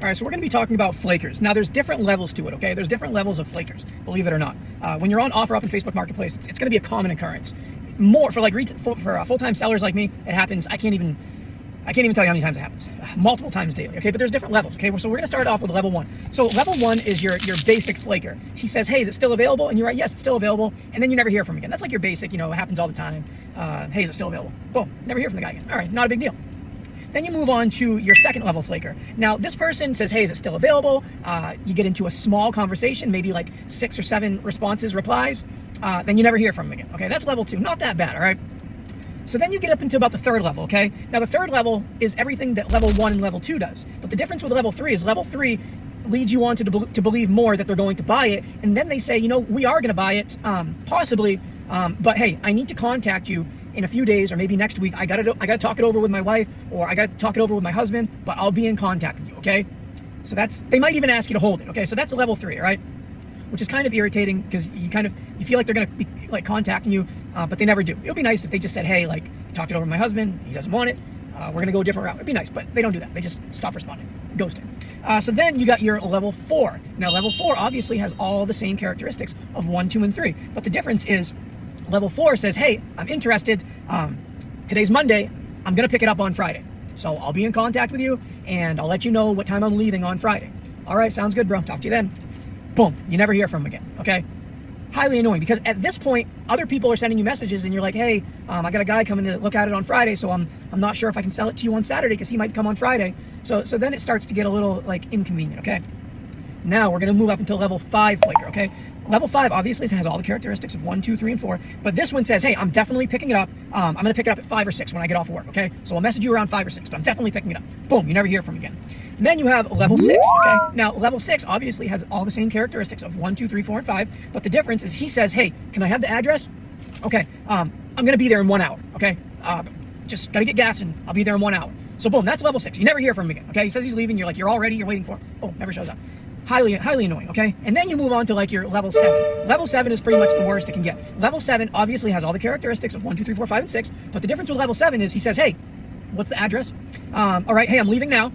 All right, so we're going to be talking about flakers. Now, there's different levels to it, okay? There's different levels of flakers, believe it or not. When you're on OfferUp and Facebook Marketplace, it's going to be a common occurrence. More for full-time sellers like me, it happens. I can't even tell you how many times it happens. Multiple times daily, okay? But there's different levels, okay? So we're going to start off with level 1. So level 1 is your basic flaker. He says, hey, is it still available? And you're right, yes, it's still available. And then you never hear from him again. That's like your basic, it happens all the time. Hey, is it still available? Boom, never hear from the guy again. All right, not a big deal. Then you move on to your second level flaker. Now, this person says, hey, is it still available? You get into a small conversation, maybe like 6 or 7 replies. Then you never hear from them again. Okay, that's level 2. Not that bad, all right? So then you get up into about the third level, okay? Now, the third level is everything that level 1 and level 2 does. But the difference with level 3 is level 3 leads you on to believe more that they're going to buy it. And then they say, we are going to buy it, possibly, but hey, I need to contact you in a few days or maybe next week. I gotta talk it over with my wife, or I gotta talk it over with my husband, but I'll be in contact with you, okay? So they might even ask you to hold it, okay? So that's a level 3, all right? Which is kind of irritating because you feel like they're gonna be like contacting you, but they never do. It would be nice if they just said, hey, like, talked it over with my husband, he doesn't want it, we're gonna go a different route. It'd be nice, but they don't do that. They just stop responding, ghosting. So then you got your level 4. Now, level 4 obviously has all the same characteristics of 1, 2, and 3, but the difference is level 4 says, hey, I'm interested. Today's Monday. I'm going to pick it up on Friday. So I'll be in contact with you, and I'll let you know what time I'm leaving on Friday. All right, sounds good, bro. Talk to you then. Boom. You never hear from them again, okay? Highly annoying, because at this point, other people are sending you messages, and you're like, hey, I got a guy coming to look at it on Friday, so I'm not sure if I can sell it to you on Saturday because he might come on Friday. So then it starts to get a little, like, inconvenient, okay? Now we're going to move up until level 5 flaker, okay? Level 5 obviously has all the characteristics of 1, 2, 3, and 4, but this one says, hey, I'm definitely picking it up. I'm going to pick it up at 5 or 6 when I get off of work, okay? So I'll message you around 5 or 6, but I'm definitely picking it up. Boom, you never hear from again. And then you have level 6, okay? Now, level 6 obviously has all the same characteristics of 1, 2, 3, 4, and 5, but the difference is he says, hey, can I have the address? Okay, I'm going to be there in 1 hour, okay? Just got to get gas and I'll be there in 1 hour. So boom, that's level 6. You never hear from him again, okay? He says he's leaving, you're like, you're all ready, you're waiting for him. Boom, never shows up. Highly annoying, okay? And then you move on to like your level 7. Level 7 is pretty much the worst it can get. Level 7 obviously has all the characteristics of 1, 2, 3, 4, 5, and 6, but the difference with level 7 is he says, hey, what's the address? All right, hey, I'm leaving now.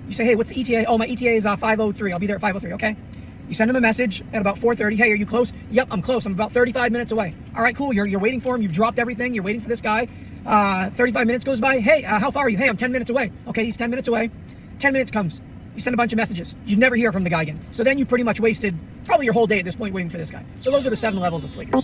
You say, hey, what's the ETA? Oh, my ETA is 5:03. I'll be there at 5:03, okay? You send him a message at about 4:30. Hey, are you close? Yep, I'm close. I'm about 35 minutes away. All right, cool. You're waiting for him. You've dropped everything. You're waiting for this guy. 35 minutes goes by. Hey, how far are you? Hey, I'm 10 minutes away. Okay, he's 10 minutes away. 10 minutes comes. You send a bunch of messages. You never hear from the guy again. So then you pretty much wasted probably your whole day at this point waiting for this guy. So those are the 7 levels of flakers.